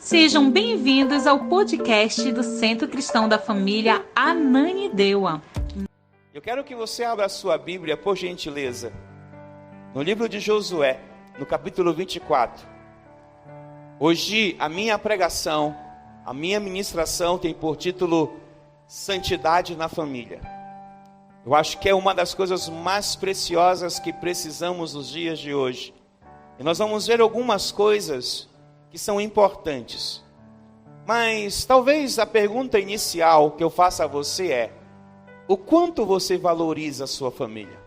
Sejam bem-vindos ao podcast do Centro Cristão da Família Ananindeua. Eu quero que você abra a sua Bíblia, por gentileza, no livro de Josué, no capítulo 24. Hoje, a minha pregação, a minha ministração tem por título Santidade na Família. Eu acho que é uma das coisas mais preciosas que precisamos nos dias de hoje. E nós vamos ver algumas coisas que são importantes. Mas talvez a pergunta inicial que eu faço a você é: o quanto você valoriza a sua família?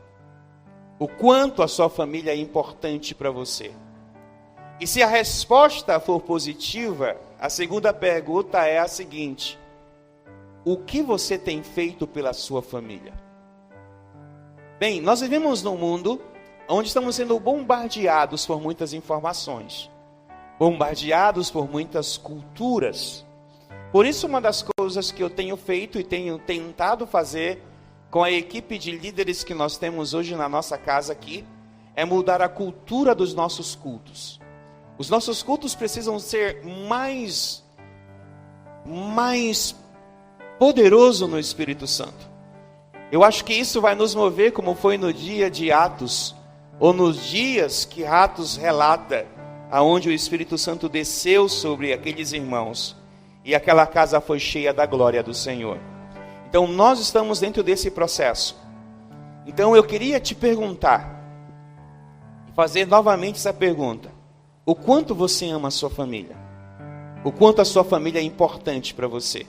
O quanto a sua família é importante para você? E se a resposta for positiva, a segunda pergunta é a seguinte: o que você tem feito pela sua família? Bem, nós vivemos num mundo onde estamos sendo bombardeados por muitas informações, bombardeados por muitas culturas. Por isso, uma das coisas que eu tenho feito e tenho tentado fazer com a equipe de líderes que nós temos hoje na nossa casa aqui, é mudar a cultura dos nossos cultos. Os nossos cultos precisam ser mais poderosos no Espírito Santo. Eu acho que isso vai nos mover como foi no dia de Atos, ou nos dias que Atos relata, aonde o Espírito Santo desceu sobre aqueles irmãos, e aquela casa foi cheia da glória do Senhor. Então nós estamos dentro desse processo. Então eu queria te perguntar, fazer novamente essa pergunta: o quanto você ama a sua família? O quanto a sua família é importante para você?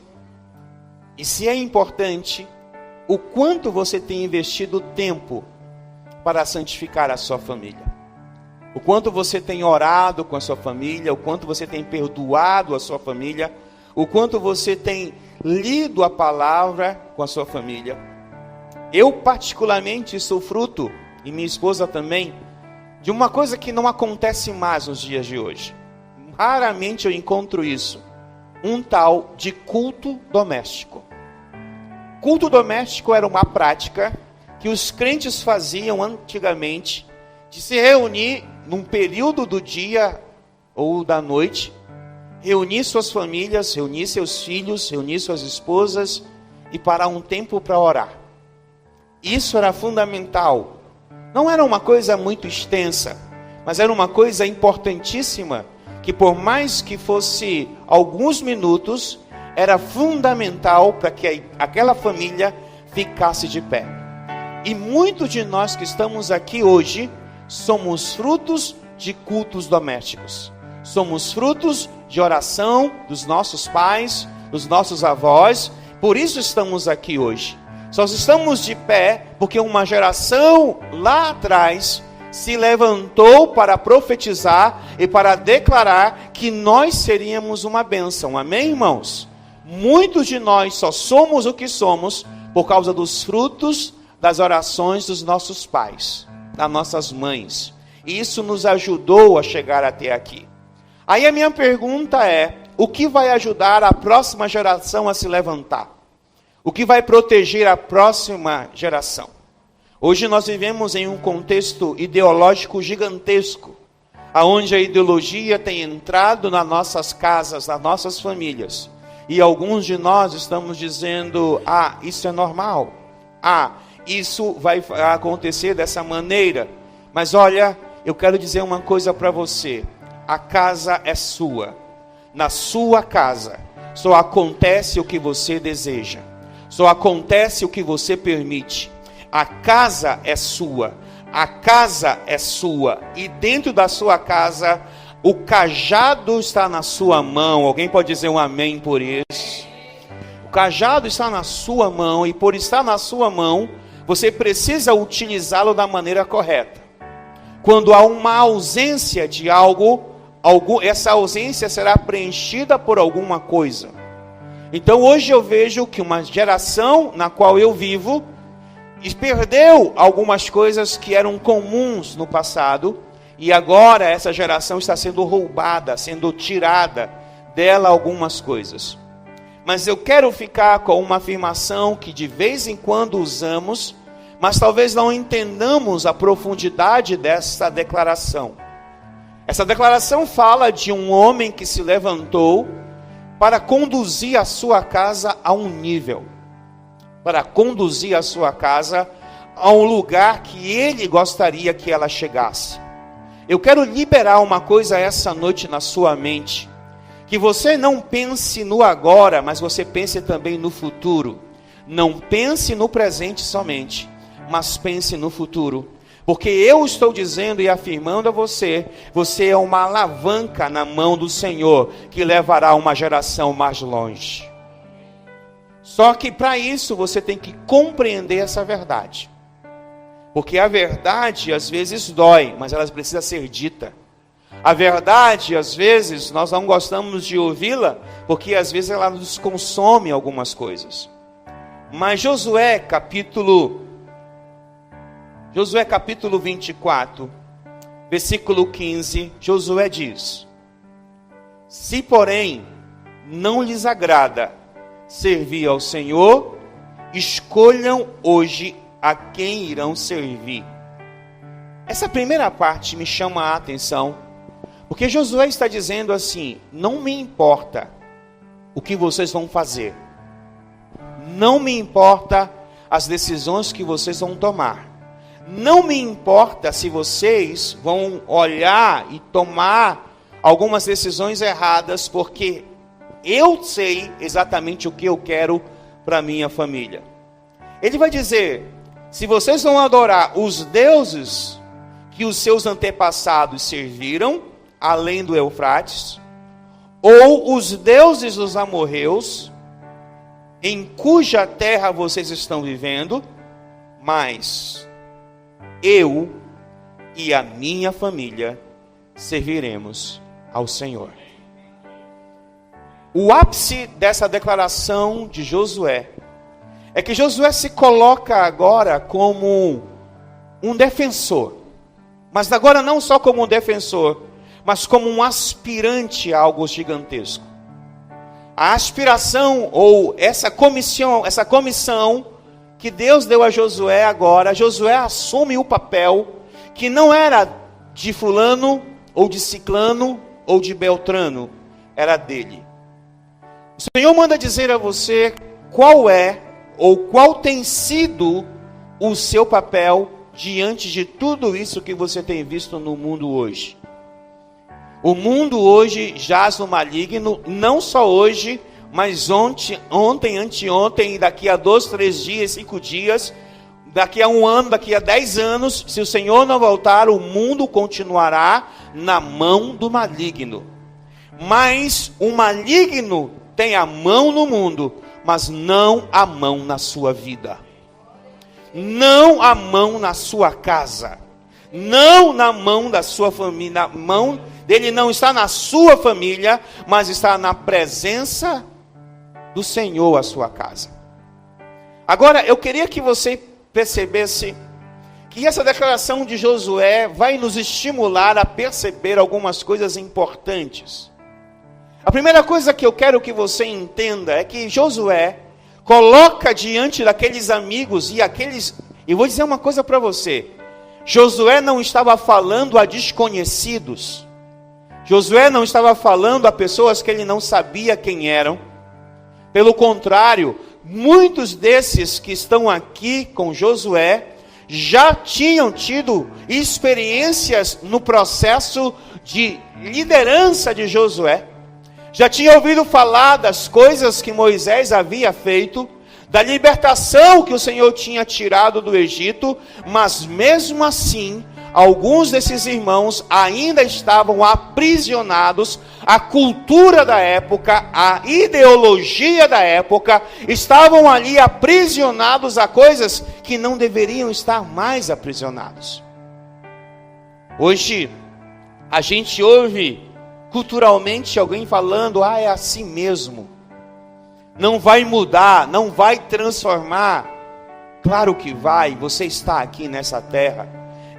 E se é importante, o quanto você tem investido tempo para santificar a sua família? O quanto você tem orado com a sua família? O quanto você tem perdoado a sua família? O quanto você tem lido a palavra com a sua família? Eu particularmente sou fruto, e minha esposa também, de uma coisa que não acontece mais nos dias de hoje. Raramente eu encontro isso. Um tal de culto doméstico. Culto doméstico era uma prática que os crentes faziam antigamente, de se reunir num período do dia ou da noite, reunir suas famílias, reunir seus filhos, reunir suas esposas e parar um tempo para orar. Isso era fundamental. Não era uma coisa muito extensa, mas era uma coisa importantíssima, que por mais que fosse alguns minutos, era fundamental para que aquela família ficasse de pé. E muitos de nós que estamos aqui hoje somos frutos de cultos domésticos. Somos frutos de oração dos nossos pais, dos nossos avós. Por isso estamos aqui hoje. Só estamos de pé porque uma geração lá atrás se levantou para profetizar e para declarar que nós seríamos uma bênção. Amém, irmãos? Muitos de nós só somos o que somos por causa dos frutos das orações dos nossos pais, das nossas mães. E isso nos ajudou a chegar até aqui. Aí a minha pergunta é: o que vai ajudar a próxima geração a se levantar? O que vai proteger a próxima geração? Hoje nós vivemos em um contexto ideológico gigantesco, onde a ideologia tem entrado nas nossas casas, nas nossas famílias. E alguns de nós estamos dizendo: isso é normal. Isso vai acontecer dessa maneira. Mas olha, eu quero dizer uma coisa para você. A casa é sua. Na sua casa só acontece o que você deseja. Só acontece o que você permite. A casa é sua. A casa é sua. E dentro da sua casa, o cajado está na sua mão. Alguém pode dizer um amém por isso? O cajado está na sua mão. E por estar na sua mão, você precisa utilizá-lo da maneira correta. Quando há uma ausência de algo, essa ausência será preenchida por alguma coisa. Então hoje eu vejo que uma geração na qual eu vivo perdeu algumas coisas que eram comuns no passado, e agora essa geração está sendo roubada, sendo tirada dela algumas coisas. Mas eu quero ficar com uma afirmação que de vez em quando usamos, mas talvez não entendamos a profundidade dessa declaração. Essa declaração fala de um homem que se levantou para conduzir a sua casa a um nível, para conduzir a sua casa a um lugar que ele gostaria que ela chegasse. Eu quero liberar uma coisa essa noite na sua mente, que você não pense no agora, mas você pense também no futuro. Não pense no presente somente, mas pense no futuro. Porque eu estou dizendo e afirmando a você, você é uma alavanca na mão do Senhor, que levará uma geração mais longe. Só que para isso você tem que compreender essa verdade. Porque a verdade às vezes dói, mas ela precisa ser dita. A verdade, às vezes, nós não gostamos de ouvi-la, porque às vezes ela nos consome algumas coisas. Mas Josué capítulo 24, versículo 15, Josué diz: se porém não lhes agrada servir ao Senhor, escolham hoje a quem irão servir. Essa primeira parte me chama a atenção, porque Josué está dizendo assim: não me importa o que vocês vão fazer, não me importa as decisões que vocês vão tomar, não me importa se vocês vão olhar e tomar algumas decisões erradas, porque eu sei exatamente o que eu quero para minha família. Ele vai dizer: se vocês vão adorar os deuses que os seus antepassados serviram, além do Eufrates, ou os deuses dos amorreus, em cuja terra vocês estão vivendo, mas eu e a minha família serviremos ao Senhor. O ápice dessa declaração de Josué é que Josué se coloca agora como um defensor, mas agora não só como um defensor, mas como um aspirante a algo gigantesco. A aspiração ou essa comissão que Deus deu a Josué agora, Josué assume o papel que não era de fulano, ou de ciclano, ou de beltrano, era dele. O Senhor manda dizer a você qual é, ou qual tem sido o seu papel diante de tudo isso que você tem visto no mundo hoje. O mundo hoje jaz no maligno, não só hoje, mas ontem, anteontem, e daqui a 2, 3 dias, 5 dias, daqui a 1 ano, daqui a 10 anos, se o Senhor não voltar, o mundo continuará na mão do maligno. Mas o maligno tem a mão no mundo, mas não a mão na sua vida. Não a mão na sua casa. Não na mão da sua família. A mão dele não está na sua família, mas está na presença do Senhor a sua casa. Agora, eu queria que você percebesse que essa declaração de Josué vai nos estimular a perceber algumas coisas importantes. A primeira coisa que eu quero que você entenda é que Josué coloca diante daqueles amigos e vou dizer uma coisa para você: Josué não estava falando a desconhecidos, Josué não estava falando a pessoas que ele não sabia quem eram. Pelo contrário, muitos desses que estão aqui com Josué já tinham tido experiências no processo de liderança de Josué, já tinham ouvido falar das coisas que Moisés havia feito, da libertação que o Senhor tinha tirado do Egito, mas mesmo assim, alguns desses irmãos ainda estavam aprisionados à cultura da época, à ideologia da época, estavam ali aprisionados a coisas que não deveriam estar mais aprisionados. Hoje, a gente ouve culturalmente alguém falando: é assim mesmo, não vai mudar, não vai transformar. Claro que vai, você está aqui nessa terra.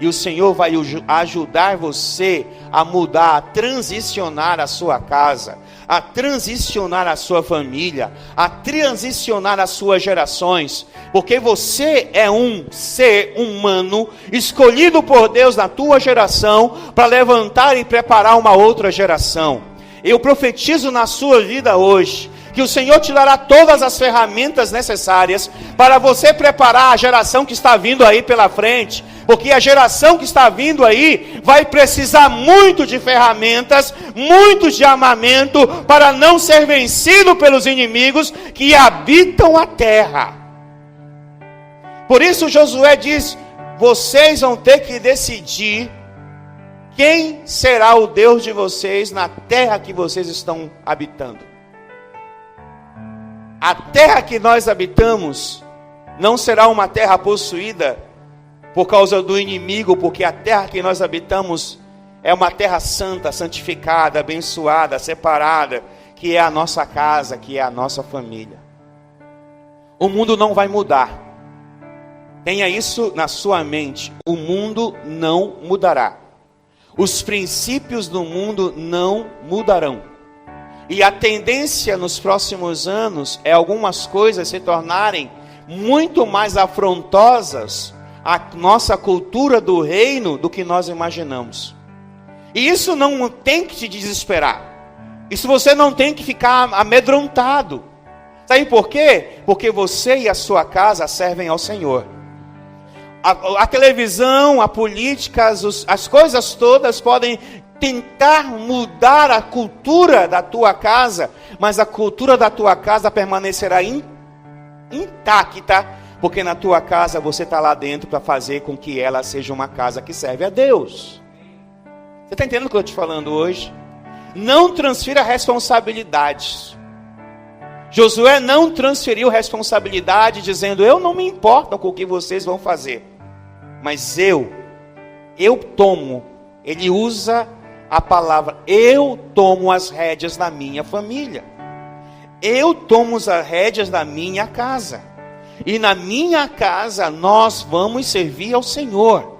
E o Senhor vai ajudar você a mudar, a transicionar a sua casa, a transicionar a sua família, a transicionar as suas gerações. Porque você é um ser humano escolhido por Deus na tua geração para levantar e preparar uma outra geração. Eu profetizo na sua vida hoje que o Senhor te dará todas as ferramentas necessárias para você preparar a geração que está vindo aí pela frente, porque a geração que está vindo aí vai precisar muito de ferramentas, muito de armamento, para não ser vencido pelos inimigos que habitam a terra. Por isso Josué diz: vocês vão ter que decidir quem será o Deus de vocês na terra que vocês estão habitando. A terra que nós habitamos não será uma terra possuída por causa do inimigo, porque a terra que nós habitamos é uma terra santa, santificada, abençoada, separada, que é a nossa casa, que é a nossa família. O mundo não vai mudar. Tenha isso na sua mente. O mundo não mudará. Os princípios do mundo não mudarão. E a tendência nos próximos anos é algumas coisas se tornarem muito mais afrontosas à nossa cultura do reino do que nós imaginamos. E isso não tem que te desesperar. Isso você não tem que ficar amedrontado. Sabe por quê? Porque você e a sua casa servem ao Senhor. A televisão, a política, as coisas todas podem tentar mudar a cultura da tua casa, mas a cultura da tua casa permanecerá intacta, porque na tua casa você está lá dentro para fazer com que ela seja uma casa que serve a Deus. Você está entendendo o que eu estou te falando hoje? Não transfira responsabilidades. Josué não transferiu responsabilidade dizendo: eu não me importo com o que vocês vão fazer, mas eu tomo. Ele usa a palavra: eu tomo as rédeas da minha família. Eu tomo as rédeas da minha casa. E na minha casa nós vamos servir ao Senhor.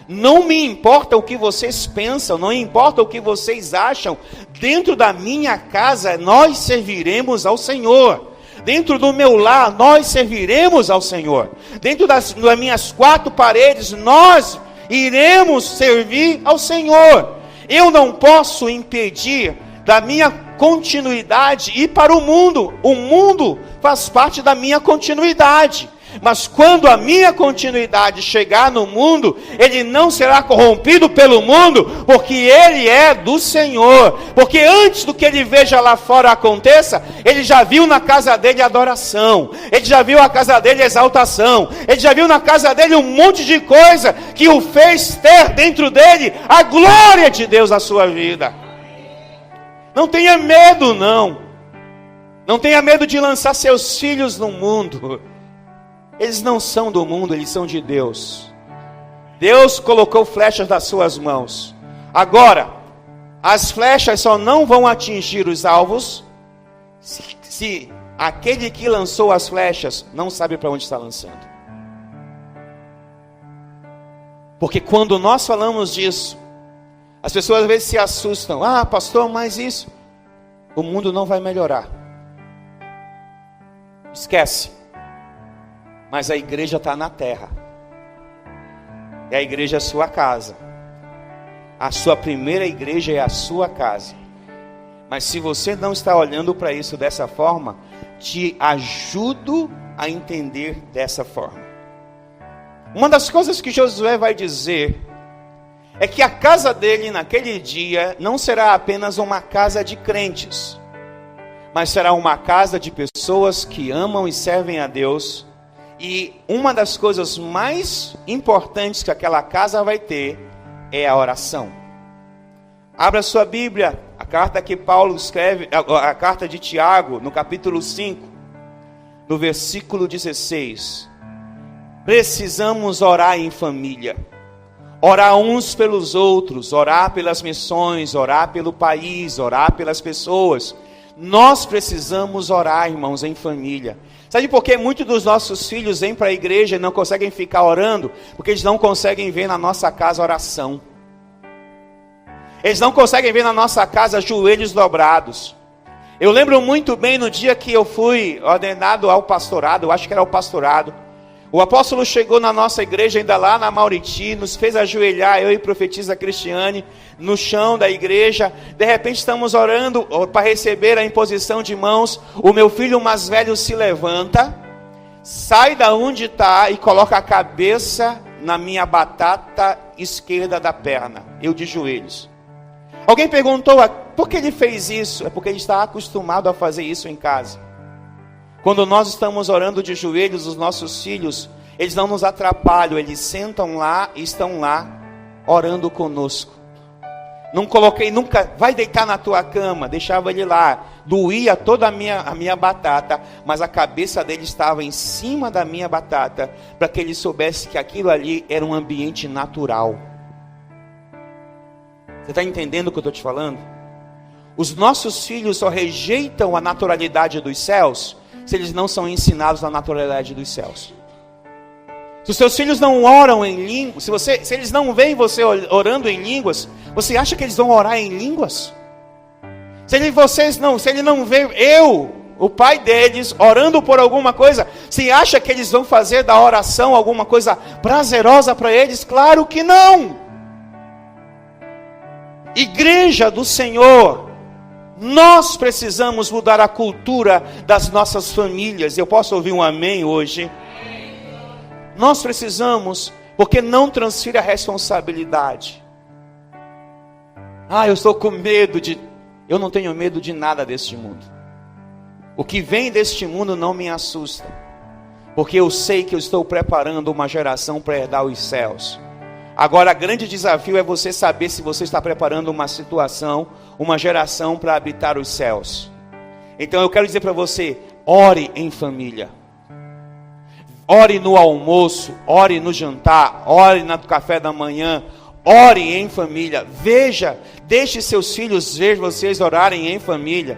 Não me importa o que vocês pensam, não importa o que vocês acham. Dentro da minha casa nós serviremos ao Senhor. Dentro do meu lar nós serviremos ao Senhor. Dentro das minhas quatro paredes nós iremos servir ao Senhor. Eu não posso impedir da minha continuidade ir para o mundo. O mundo faz parte da minha continuidade. Mas quando a minha continuidade chegar no mundo, ele não será corrompido pelo mundo, porque ele é do Senhor. Porque antes do que ele veja lá fora aconteça, ele já viu na casa dele adoração, ele já viu na casa dele exaltação, ele já viu na casa dele um monte de coisa que o fez ter dentro dele a glória de Deus na sua vida. Não tenha medo, não. Não tenha medo de lançar seus filhos no mundo. Eles não são do mundo, eles são de Deus. Deus colocou flechas nas suas mãos. Agora, as flechas só não vão atingir os alvos se aquele que lançou as flechas não sabe para onde está lançando. Porque quando nós falamos disso, as pessoas às vezes se assustam. Ah, pastor, mas isso, o mundo não vai melhorar. Esquece. Mas a igreja está na terra. E a igreja é a sua casa. A sua primeira igreja é a sua casa. Mas se você não está olhando para isso dessa forma, te ajudo a entender dessa forma. Uma das coisas que Josué vai dizer é que a casa dele naquele dia não será apenas uma casa de crentes, mas será uma casa de pessoas que amam e servem a Deus. E uma das coisas mais importantes que aquela casa vai ter é a oração. Abra sua Bíblia, a carta que Paulo escreve, a carta de Tiago, no capítulo 5, no versículo 16. Precisamos orar em família. Orar uns pelos outros, orar pelas missões, orar pelo país, orar pelas pessoas. Nós precisamos orar, irmãos, em família. Sabe por que muitos dos nossos filhos vêm para a igreja e não conseguem ficar orando? Porque eles não conseguem ver na nossa casa oração. Eles não conseguem ver na nossa casa joelhos dobrados. Eu lembro muito bem no dia que eu fui ordenado ao pastorado, eu acho que era o pastorado. O apóstolo chegou na nossa igreja, ainda lá na Mauriti, nos fez ajoelhar, eu e a profetisa Cristiane, no chão da igreja. De repente estamos orando para receber a imposição de mãos. O meu filho mais velho se levanta, sai da onde está e coloca a cabeça na minha batata esquerda da perna, eu de joelhos. Alguém perguntou, por que ele fez isso? É porque ele está acostumado a fazer isso em casa. Quando nós estamos orando de joelhos, os nossos filhos, eles não nos atrapalham, eles sentam lá e estão lá, orando conosco. Não coloquei nunca, vai deitar na tua cama, deixava ele lá, doía toda a minha batata, mas a cabeça dele estava em cima da minha batata, para que ele soubesse que aquilo ali era um ambiente natural. Você está entendendo o que eu estou te falando? Os nossos filhos só rejeitam a naturalidade dos céus, se eles não são ensinados na naturalidade dos céus. Se os seus filhos não oram em línguas, se eles não veem você orando em línguas, você acha que eles vão orar em línguas? Se ele não vê o pai deles, orando por alguma coisa, você acha que eles vão fazer da oração alguma coisa prazerosa para eles? Claro que não! Igreja do Senhor, nós precisamos mudar a cultura das nossas famílias. Eu posso ouvir um amém hoje? Nós precisamos, porque não transfira a responsabilidade. Eu estou com medo de... Eu não tenho medo de nada deste mundo. O que vem deste mundo não me assusta, porque eu sei que eu estou preparando uma geração para herdar os céus. Agora, o grande desafio é você saber se você está preparando uma situação, uma geração para habitar os céus. Então eu quero dizer para você, ore em família. Ore no almoço, ore no jantar, ore no café da manhã, ore em família. Veja, deixe seus filhos ver vocês orarem em família.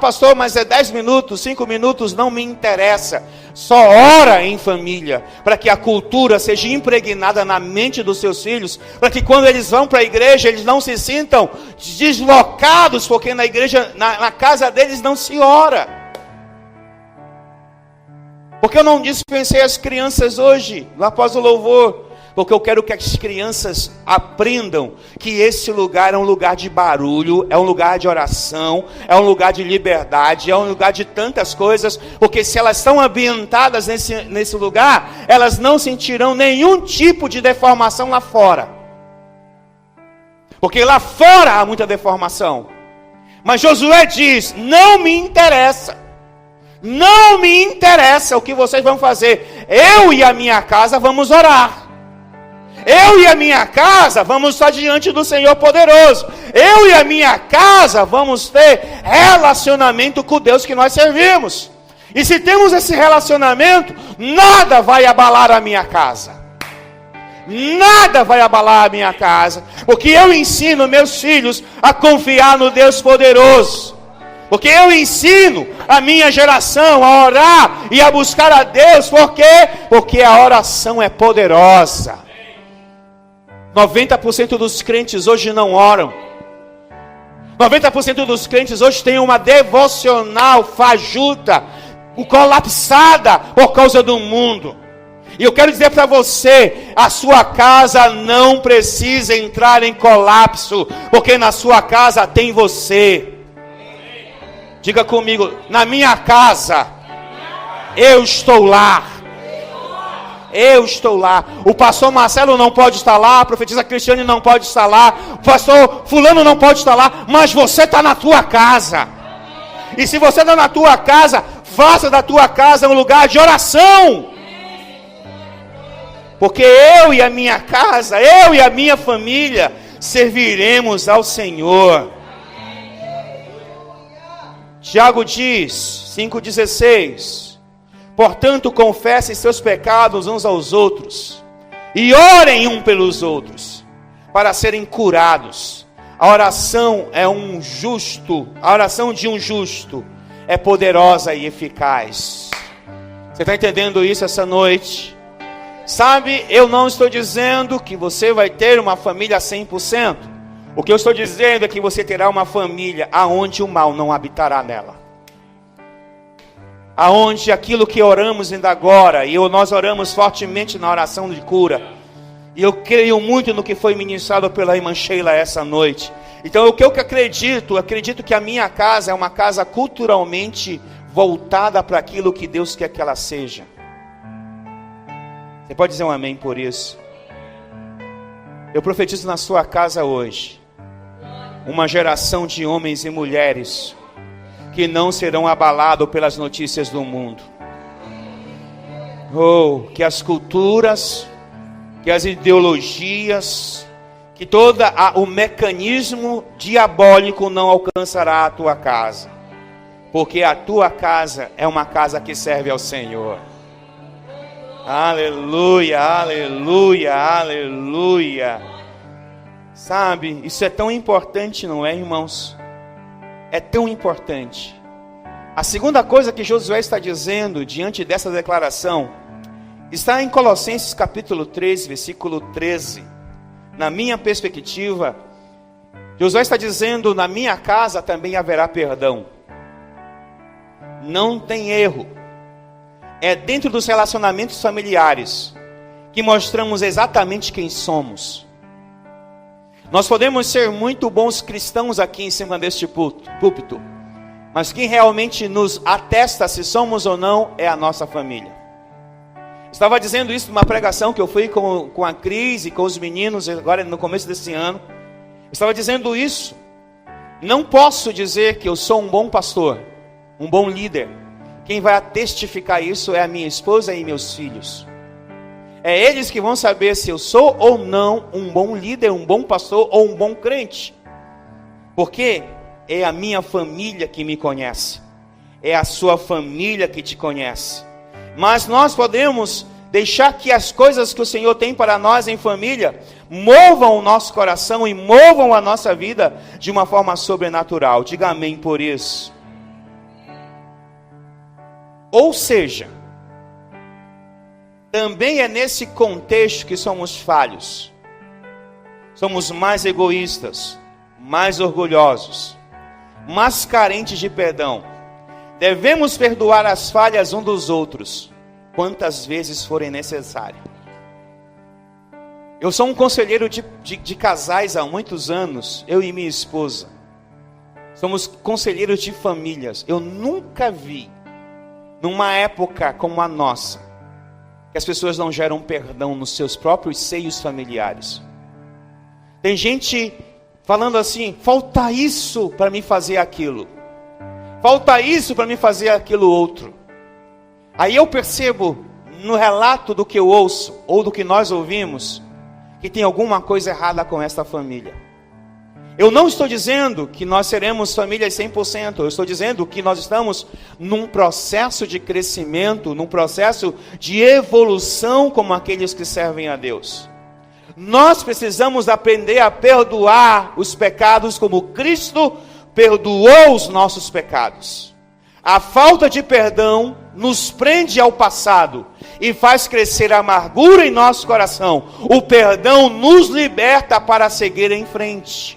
Pastor, mas é 10 minutos, 5 minutos, não me interessa. Só ora em família, para que a cultura seja impregnada na mente dos seus filhos, para que quando eles vão para a igreja, eles não se sintam deslocados, porque na igreja, na casa deles não se ora. Porque eu não dispensei as crianças hoje, lá após o louvor, porque eu quero que as crianças aprendam que esse lugar é um lugar de barulho, é um lugar de oração, é um lugar de liberdade, é um lugar de tantas coisas, porque se elas estão ambientadas nesse lugar, elas não sentirão nenhum tipo de deformação lá fora. Porque lá fora há muita deformação. Mas Josué diz, não me interessa. Não me interessa o que vocês vão fazer. Eu e a minha casa vamos orar. Eu e a minha casa vamos estar diante do Senhor poderoso. Eu e a minha casa vamos ter relacionamento com o Deus que nós servimos. E se temos esse relacionamento, nada vai abalar a minha casa. Nada vai abalar a minha casa. Porque eu ensino meus filhos a confiar no Deus poderoso. Porque eu ensino a minha geração a orar e a buscar a Deus. Por quê? Porque a oração é poderosa. 90% dos crentes hoje não oram. 90% dos crentes hoje têm uma devocional fajuta, colapsada por causa do mundo. E eu quero dizer para você, a sua casa não precisa entrar em colapso, porque na sua casa tem você. Diga comigo, na minha casa, eu estou lá. Eu estou lá. O pastor Marcelo não pode estar lá, a profetisa Cristiane não pode estar lá, o pastor fulano não pode estar lá, mas você está na tua casa. E se você está na tua casa, faça da tua casa um lugar de oração. Porque eu e a minha casa, eu e a minha família, serviremos ao Senhor. Tiago diz, 5,16... Portanto, confessem seus pecados uns aos outros, e orem um pelos outros, para serem curados. A oração a oração de um justo é poderosa e eficaz. Você está entendendo isso essa noite? Sabe, eu não estou dizendo que você vai ter uma família 100%. O que eu estou dizendo é que você terá uma família aonde o mal não habitará nela. Aonde aquilo que oramos ainda agora, e nós oramos fortemente na oração de cura, e eu creio muito no que foi ministrado pela irmã Sheila essa noite. Então o que eu acredito que a minha casa é uma casa culturalmente voltada para aquilo que Deus quer que ela seja. Você pode dizer um amém por isso? Eu profetizo na sua casa hoje uma geração de homens e mulheres que não serão abalados pelas notícias do mundo. Que as culturas, que as ideologias, que todo o mecanismo diabólico não alcançará a tua casa. Porque a tua casa é uma casa que serve ao Senhor. Aleluia, aleluia, aleluia. Sabe, isso é tão importante, não é, irmãos? É tão importante. A segunda coisa que Josué está dizendo diante dessa declaração está em Colossenses capítulo 3, versículo 13. Na minha perspectiva, Josué está dizendo: na minha casa também haverá perdão. Não tem erro. É dentro dos relacionamentos familiares que mostramos exatamente quem somos. Nós podemos ser muito bons cristãos aqui em cima deste púlpito, mas quem realmente nos atesta se somos ou não é a nossa família. Estava dizendo isso numa pregação que eu fui com a Cris e com os meninos agora no começo desse ano. Estava dizendo isso. Não posso dizer que eu sou um bom pastor, um bom líder. Quem vai testificar isso é a minha esposa e meus filhos. É eles que vão saber se eu sou ou não um bom líder, um bom pastor ou um bom crente. Porque é a minha família que me conhece. É a sua família que te conhece. Mas nós podemos deixar que as coisas que o Senhor tem para nós em família movam o nosso coração e movam a nossa vida de uma forma sobrenatural. Diga amém por isso. Ou seja, também é nesse contexto que somos falhos. Somos mais egoístas, mais orgulhosos, mais carentes de perdão. Devemos perdoar as falhas um dos outros, quantas vezes forem necessárias. Eu sou um conselheiro de casais há muitos anos, eu e minha esposa. Somos conselheiros de famílias. Eu nunca vi, numa época como a nossa, que as pessoas não geram perdão nos seus próprios seios familiares. Tem gente falando assim: falta isso para me fazer aquilo. Falta isso para me fazer aquilo outro. Aí eu percebo no relato do que eu ouço, ou do que nós ouvimos, que tem alguma coisa errada com esta família. Eu não estou dizendo que nós seremos famílias 100%. Eu estou dizendo que nós estamos num processo de crescimento, num processo de evolução como aqueles que servem a Deus. Nós precisamos aprender a perdoar os pecados como Cristo perdoou os nossos pecados. A falta de perdão nos prende ao passado e faz crescer a amargura em nosso coração. O perdão nos liberta para seguir em frente.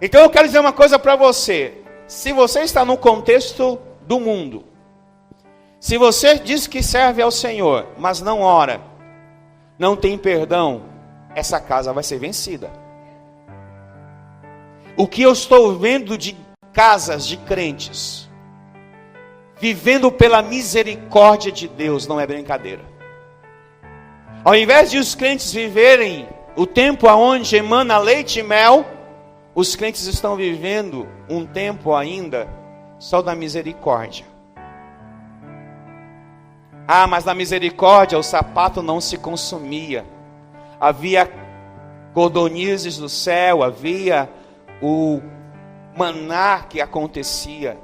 Então eu quero dizer uma coisa para você. Se você está no contexto do mundo, se você diz que serve ao Senhor, mas não ora, não tem perdão, essa casa vai ser vencida. O que eu estou vendo de casas de crentes vivendo pela misericórdia de Deus não é brincadeira. Ao invés de os crentes viverem o tempo aonde emana leite e mel, os crentes estão vivendo um tempo ainda só da misericórdia. Ah, mas na misericórdia o sapato não se consumia. Havia cordonizes do céu, havia o maná que acontecia.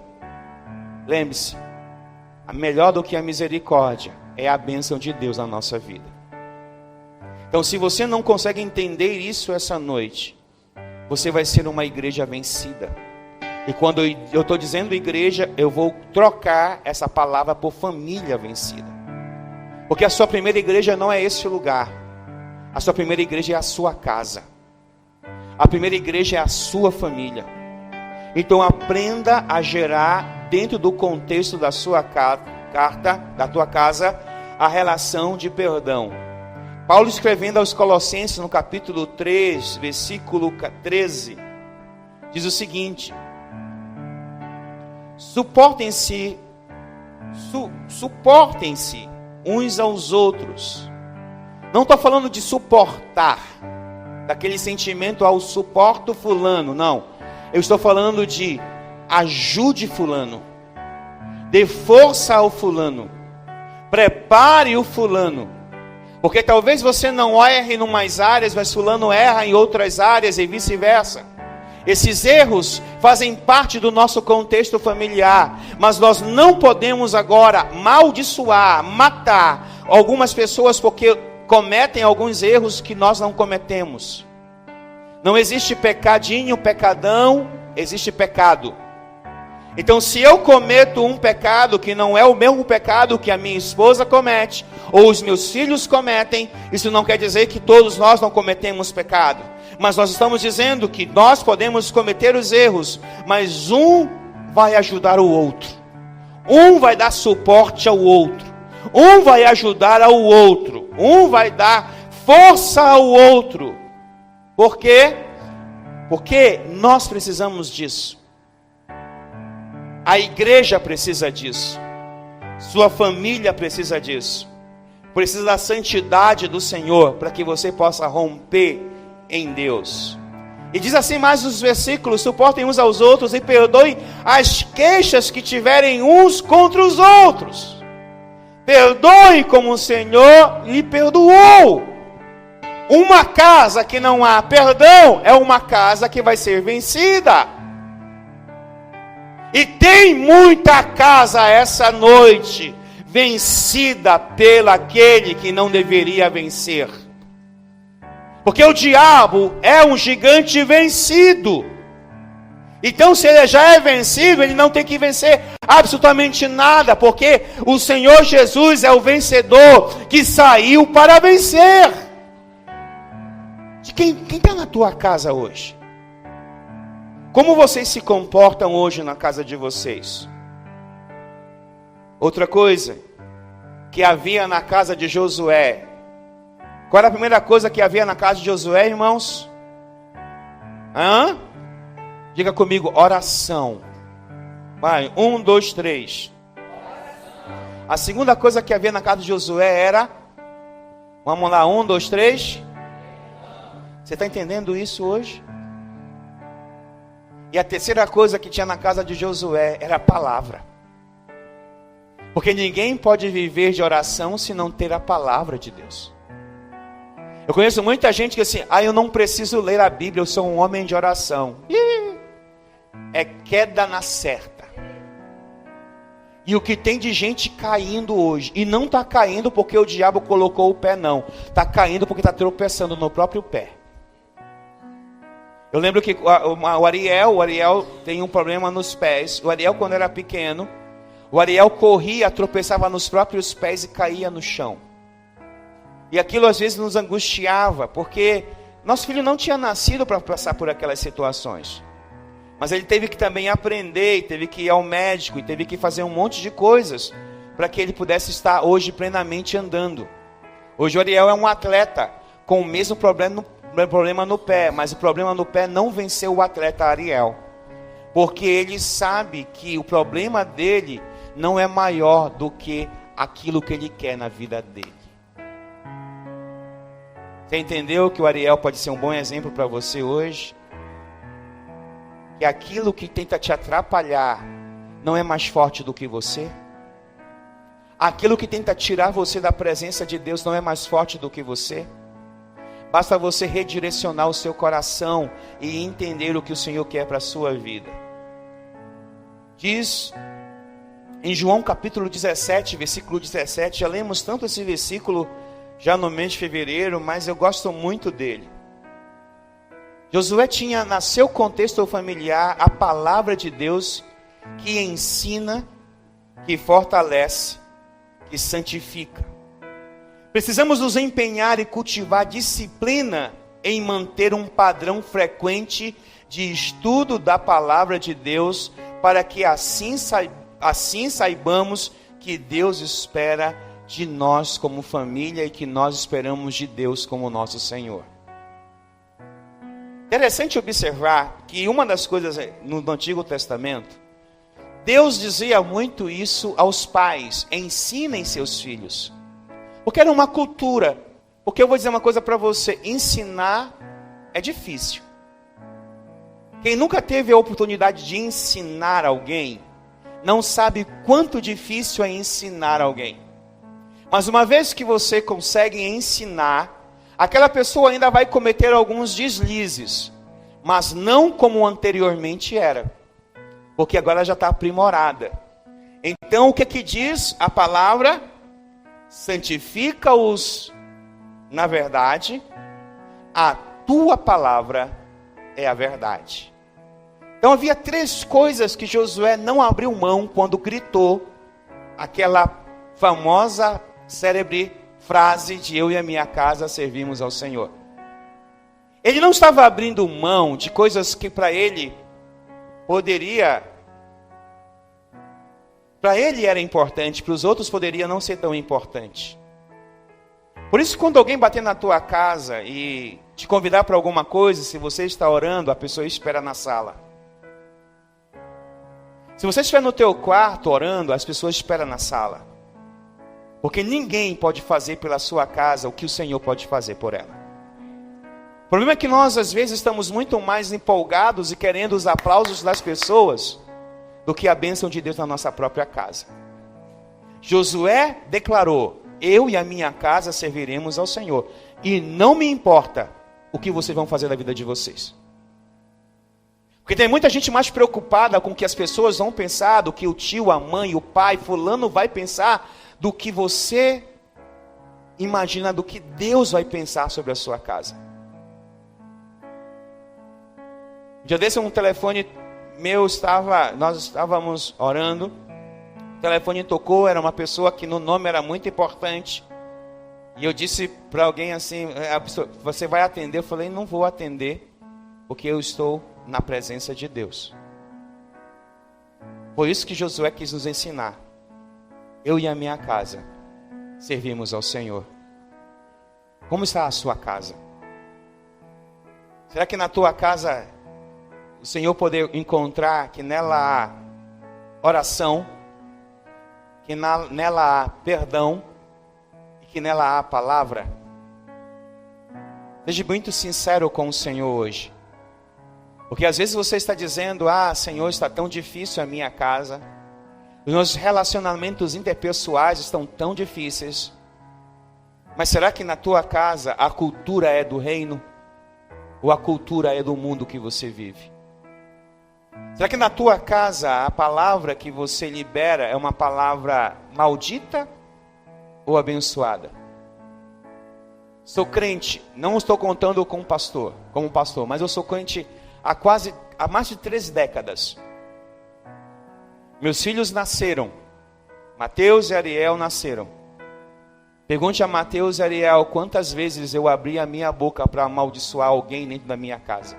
Lembre-se, melhor do que a misericórdia é a bênção de Deus na nossa vida. Então, se você não consegue entender isso essa noite, você vai ser uma igreja vencida. E quando eu estou dizendo igreja, eu vou trocar essa palavra por família vencida. Porque a sua primeira igreja não é esse lugar. A sua primeira igreja é a sua casa. A primeira igreja é a sua família. Então aprenda a gerar dentro do contexto da sua carta, da tua casa, a relação de perdão. Paulo escrevendo aos Colossenses no capítulo 3, versículo 13, diz o seguinte: suportem-se uns aos outros. Não estou falando de suportar, daquele sentimento ao suporto fulano, não. Eu estou falando de ajude fulano, dê força ao fulano, prepare o fulano. Porque talvez você não erre em umas áreas, mas fulano erra em outras áreas e vice-versa. Esses erros fazem parte do nosso contexto familiar, mas nós não podemos agora amaldiçoar, matar algumas pessoas porque cometem alguns erros que nós não cometemos. Não existe pecadinho, pecadão, existe pecado. Então, se eu cometo um pecado que não é o mesmo pecado que a minha esposa comete, ou os meus filhos cometem, isso não quer dizer que todos nós não cometemos pecado. Mas nós estamos dizendo que nós podemos cometer os erros, mas um vai ajudar o outro. Um vai dar suporte ao outro. Um vai ajudar ao outro. Um vai dar força ao outro. Por quê? Porque nós precisamos disso. A igreja precisa disso. Sua família precisa disso. Precisa da santidade do Senhor para que você possa romper em Deus. E diz assim mais os versículos: suportem uns aos outros e perdoem as queixas que tiverem uns contra os outros. Perdoe como o Senhor lhe perdoou. Uma casa que não há perdão é uma casa que vai ser vencida. E tem muita casa essa noite vencida pelo aquele que não deveria vencer. Porque o diabo é um gigante vencido. Então, se ele já é vencido, ele não tem que vencer absolutamente nada, porque o Senhor Jesus é o vencedor que saiu para vencer. De quem está na tua casa hoje? Como vocês se comportam hoje na casa de vocês? Outra coisa que havia na casa de Josué. Qual era a primeira coisa que havia na casa de Josué, irmãos? Diga comigo, oração. Vai, 1, 2, 3. A segunda coisa que havia na casa de Josué era... Vamos lá, 1, 2, 3. Você está entendendo isso hoje? E a terceira coisa que tinha na casa de Josué era a palavra. Porque ninguém pode viver de oração se não ter a palavra de Deus. Eu conheço muita gente que assim, eu não preciso ler a Bíblia, eu sou um homem de oração. É queda na certa. E o que tem de gente caindo hoje, e não está caindo porque o diabo colocou o pé não, está caindo porque está tropeçando no próprio pé. Eu lembro que o Ariel tem um problema nos pés. O Ariel, quando era pequeno, o Ariel corria, tropeçava nos próprios pés e caía no chão. E aquilo às vezes nos angustiava, porque nosso filho não tinha nascido para passar por aquelas situações. Mas ele teve que também aprender, teve que ir ao médico, e teve que fazer um monte de coisas para que ele pudesse estar hoje plenamente andando. Hoje o Ariel é um atleta com o mesmo problema no pé, mas o problema no pé não venceu o atleta Ariel, porque ele sabe que o problema dele não é maior do que aquilo que ele quer na vida dele. Você entendeu que o Ariel pode ser um bom exemplo para você hoje? Que aquilo que tenta te atrapalhar não é mais forte do que você? Aquilo que tenta tirar você da presença de Deus não é mais forte do que você? Basta você redirecionar o seu coração e entender o que o Senhor quer para a sua vida. Diz em João capítulo 17, versículo 17, já lemos tanto esse versículo já no mês de fevereiro, mas eu gosto muito dele. Josué tinha, no seu contexto familiar, a palavra de Deus que ensina, que fortalece, que santifica. Precisamos nos empenhar e cultivar disciplina em manter um padrão frequente de estudo da palavra de Deus, para que assim saibamos que Deus espera de nós como família e que nós esperamos de Deus como nosso Senhor. Interessante observar que uma das coisas no Antigo Testamento, Deus dizia muito isso aos pais: ensinem seus filhos. Porque era uma cultura. Porque eu vou dizer uma coisa para você: ensinar é difícil. Quem nunca teve a oportunidade de ensinar alguém, não sabe quanto difícil é ensinar alguém. Mas uma vez que você consegue ensinar, aquela pessoa ainda vai cometer alguns deslizes, mas não como anteriormente era, porque agora já está aprimorada. Então o que diz a palavra? Santifica-os na verdade, a tua palavra é a verdade. Então havia 3 coisas que Josué não abriu mão quando gritou aquela famosa, célebre frase de eu e a minha casa servimos ao Senhor. Ele não estava abrindo mão de coisas que para ele era importante, para os outros poderia não ser tão importante. Por isso, quando alguém bater na tua casa e te convidar para alguma coisa, se você está orando, a pessoa espera na sala. Se você estiver no teu quarto orando, as pessoas esperam na sala. Porque ninguém pode fazer pela sua casa o que o Senhor pode fazer por ela. O problema é que nós, às vezes, estamos muito mais empolgados e querendo os aplausos das pessoas do que a bênção de Deus na nossa própria casa. Josué declarou: eu e a minha casa serviremos ao Senhor. E não me importa o que vocês vão fazer na vida de vocês. Porque tem muita gente mais preocupada com o que as pessoas vão pensar, do que o tio, a mãe, o pai, fulano vai pensar, do que você imagina, do que Deus vai pensar sobre a sua casa. Um dia desse, um telefone meu nós estávamos orando, o telefone tocou, era uma pessoa que no nome era muito importante, e eu disse para alguém assim, a pessoa, você vai atender? Eu falei, não vou atender, porque eu estou na presença de Deus. Por isso que Josué quis nos ensinar: eu e a minha casa servimos ao Senhor. Como está a sua casa? Será que na tua casa o Senhor poder encontrar que nela há oração, que nela há perdão e que nela há palavra? Seja muito sincero com o Senhor hoje. Porque às vezes você está dizendo: Senhor, está tão difícil a minha casa. Os nossos relacionamentos interpessoais estão tão difíceis. Mas será que na tua casa a cultura é do reino? Ou a cultura é do mundo que você vive? Será que na tua casa a palavra que você libera é uma palavra maldita ou abençoada? Sou crente, não estou contando como pastor, mas eu sou crente há mais de 3 décadas. Meus filhos nasceram, Mateus e Ariel nasceram. Pergunte a Mateus e Ariel quantas vezes eu abri a minha boca para amaldiçoar alguém dentro da minha casa.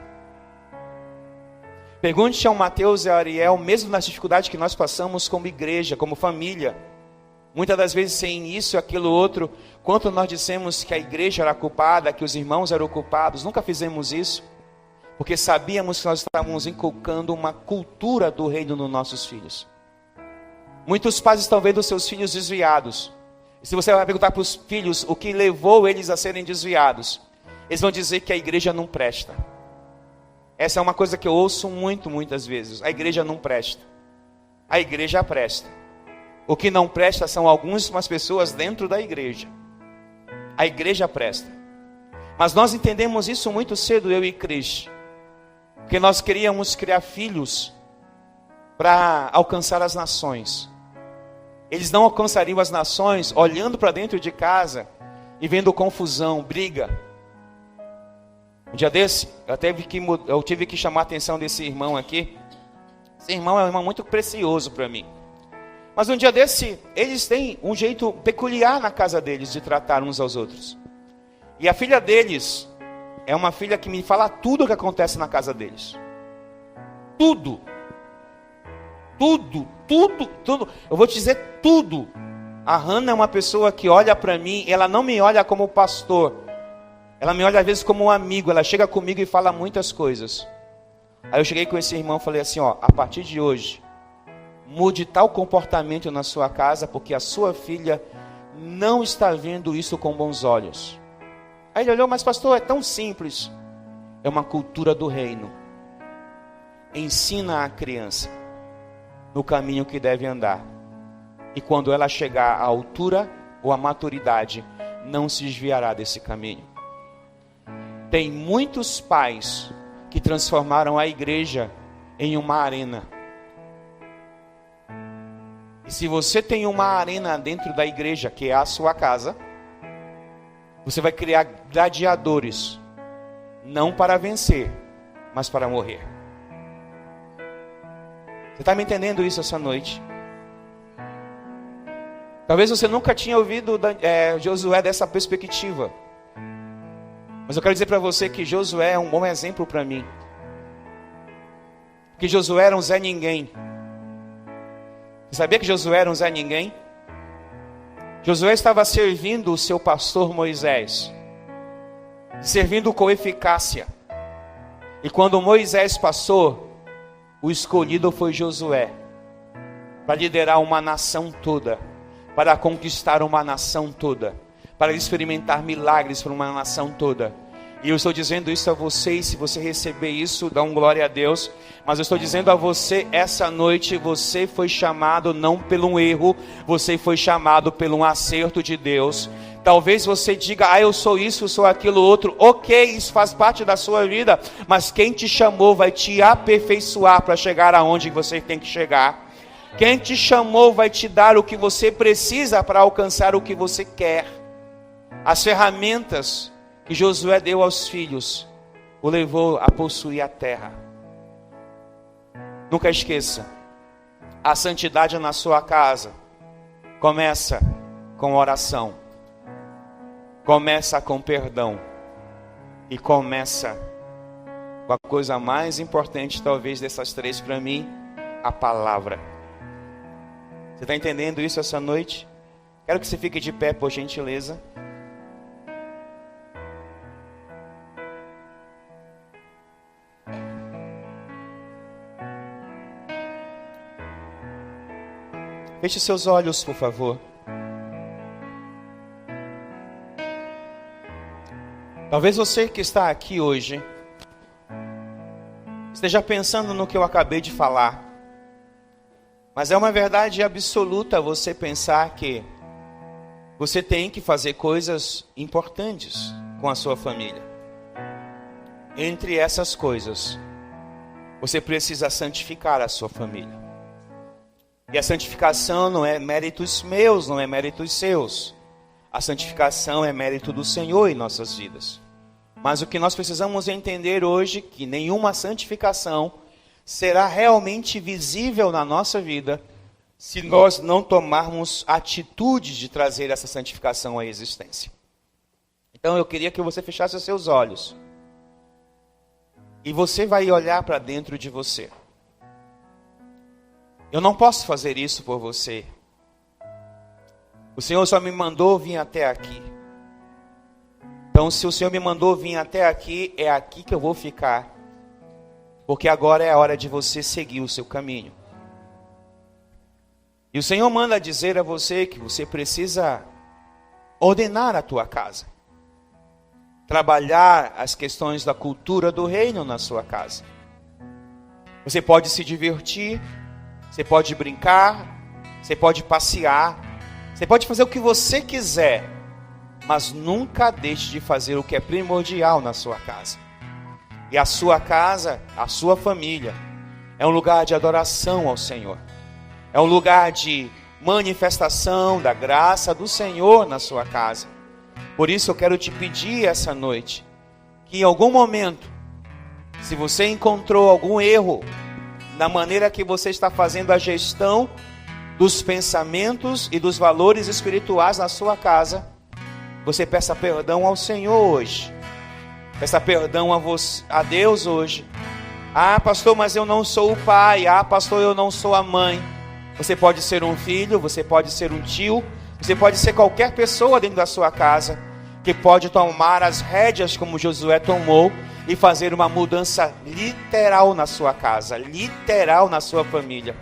Pergunte ao Mateus e a Ariel, mesmo nas dificuldades que nós passamos como igreja, como família, muitas das vezes sem isso, aquilo, outro, quanto nós dissemos que a igreja era culpada, que os irmãos eram culpados, nunca fizemos isso, porque sabíamos que nós estávamos inculcando uma cultura do reino nos nossos filhos. Muitos pais estão vendo seus filhos desviados. E se você vai perguntar para os filhos o que levou eles a serem desviados, eles vão dizer que a igreja não presta. Essa é uma coisa que eu ouço muitas vezes. A igreja não presta. A igreja presta. O que não presta são algumas pessoas dentro da igreja. A igreja presta. Mas nós entendemos isso muito cedo, eu e Cris. Porque nós queríamos criar filhos para alcançar as nações. Eles não alcançariam as nações olhando para dentro de casa e vendo confusão, briga. Um dia desse, eu tive que chamar a atenção desse irmão aqui. Esse irmão é um irmão muito precioso para mim. Mas um dia desse, eles têm um jeito peculiar na casa deles de tratar uns aos outros. E a filha deles é uma filha que me fala tudo o que acontece na casa deles. Tudo. Tudo. Eu vou te dizer tudo. A Hannah é uma pessoa que olha para mim, ela não me olha como pastor. Ela me olha às vezes como um amigo, ela chega comigo e fala muitas coisas. Aí eu cheguei com esse irmão e falei assim, ó, a partir de hoje, mude tal comportamento na sua casa, porque a sua filha não está vendo isso com bons olhos. Aí ele olhou, mas pastor, é tão simples. É uma cultura do reino. Ensina a criança no caminho que deve andar. E quando ela chegar à altura ou à maturidade, não se desviará desse caminho. Tem muitos pais que transformaram a igreja em uma arena. E se você tem uma arena dentro da igreja, que é a sua casa, você vai criar gladiadores, não para vencer, mas para morrer. Você está me entendendo isso essa noite? Talvez você nunca tinha ouvido Josué dessa perspectiva. Mas eu quero dizer para você que Josué é um bom exemplo para mim. Que Josué era um Zé Ninguém. Você sabia que Josué era um Zé Ninguém? Josué estava servindo o seu pastor Moisés. Servindo com eficácia. E quando Moisés passou, o escolhido foi Josué. Para liderar uma nação toda. Para conquistar uma nação toda. Para experimentar milagres para uma nação toda. E eu estou dizendo isso a você, e se você receber isso, dá um glória a Deus. Mas eu estou dizendo a você, essa noite, você foi chamado não pelo erro, você foi chamado pelo acerto de Deus. Talvez você diga, eu sou isso, eu sou aquilo outro. Ok, isso faz parte da sua vida, mas quem te chamou vai te aperfeiçoar para chegar aonde você tem que chegar. Quem te chamou vai te dar o que você precisa para alcançar o que você quer. As ferramentas que Josué deu aos filhos o levou a possuir a terra. Nunca esqueça, a santidade na sua casa começa com oração, começa com perdão e começa com a coisa mais importante talvez dessas três para mim, a palavra. Você está entendendo isso essa noite? Quero que você fique de pé, por gentileza. Feche seus olhos, por favor. Talvez você que está aqui hoje esteja pensando no que eu acabei de falar. Mas é uma verdade absoluta você pensar que você tem que fazer coisas importantes com a sua família. Entre essas coisas, você precisa santificar a sua família. E a santificação não é méritos meus, não é méritos seus. A santificação é mérito do Senhor em nossas vidas. Mas o que nós precisamos entender hoje, que nenhuma santificação será realmente visível na nossa vida, se nós não tomarmos atitude de trazer essa santificação à existência. Então eu queria que você fechasse os seus olhos. E você vai olhar para dentro de você. Eu não posso fazer isso por você. O Senhor só me mandou vir até aqui. Então, se o Senhor me mandou vir até aqui, é aqui que eu vou ficar. Porque agora é a hora de você seguir o seu caminho. E o Senhor manda dizer a você que você precisa ordenar a tua casa. Trabalhar as questões da cultura do reino na sua casa. Você pode se divertir. Você pode brincar, você pode passear, você pode fazer o que você quiser, mas nunca deixe de fazer o que é primordial na sua casa. E a sua casa, a sua família, é um lugar de adoração ao Senhor. É um lugar de manifestação da graça do Senhor na sua casa. Por isso eu quero te pedir essa noite, que em algum momento, se você encontrou algum erro na maneira que você está fazendo a gestão dos pensamentos e dos valores espirituais na sua casa, você peça perdão ao Senhor hoje. Peça perdão a Deus hoje. Ah, pastor, mas eu não sou o pai. Ah, pastor, eu não sou a mãe. Você pode ser um filho, você pode ser um tio, você pode ser qualquer pessoa dentro da sua casa que pode tomar as rédeas como Josué tomou e fazer uma mudança literal na sua casa, literal na sua família.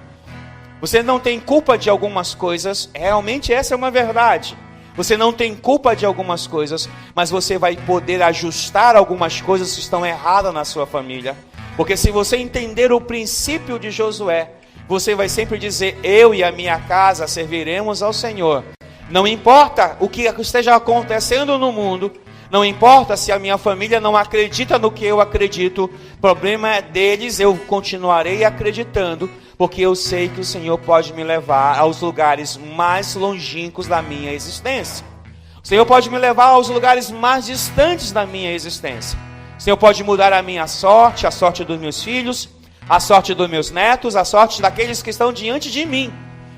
Você não tem culpa de algumas coisas, realmente essa é uma verdade. Você não tem culpa de algumas coisas, mas você vai poder ajustar algumas coisas que estão erradas na sua família. Porque se você entender o princípio de Josué, você vai sempre dizer: eu e a minha casa serviremos ao Senhor. Não importa o que esteja acontecendo no mundo, não importa se a minha família não acredita no que eu acredito, o problema é deles, eu continuarei acreditando, porque eu sei que o Senhor pode me levar aos lugares mais longínquos da minha existência. O Senhor pode me levar aos lugares mais distantes da minha existência. O Senhor pode mudar a minha sorte, a sorte dos meus filhos, a sorte dos meus netos, a sorte daqueles que estão diante de mim,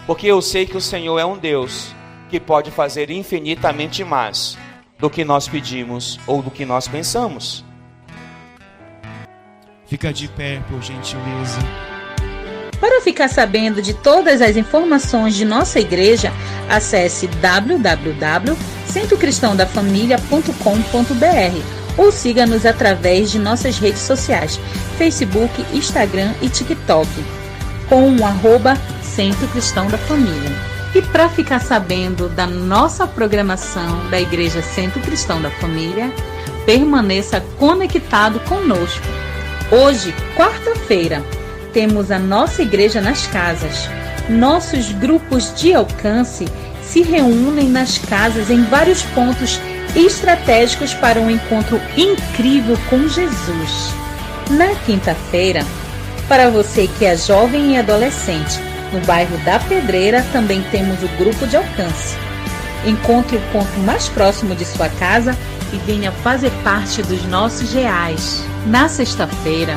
porque eu sei que o Senhor é um Deus que pode fazer infinitamente mais do que nós pedimos ou do que nós pensamos. Fica de pé, por gentileza. Para ficar sabendo de todas as informações de nossa igreja, acesse www.centrocristãodafamilia.com.br ou siga-nos através de nossas redes sociais, Facebook, Instagram e TikTok, com o @Centro Cristão da Família. E para ficar sabendo da nossa programação da Igreja Centro Cristão da Família, permaneça conectado conosco. Hoje, quarta-feira, temos a nossa igreja nas casas. Nossos grupos de alcance se reúnem nas casas em vários pontos estratégicos para um encontro incrível com Jesus. Na quinta-feira, para você que é jovem e adolescente, no bairro da Pedreira também temos o grupo de alcance. Encontre o ponto mais próximo de sua casa e venha fazer parte dos nossos reais. Na sexta-feira,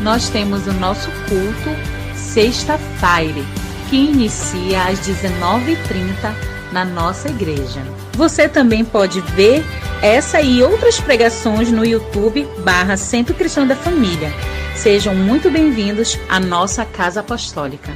nós temos o nosso culto Sexta-feira, que inicia às 19h30 na nossa igreja. Você também pode ver essa e outras pregações no YouTube /Centro Cristão da Família. Sejam muito bem-vindos à nossa Casa Apostólica.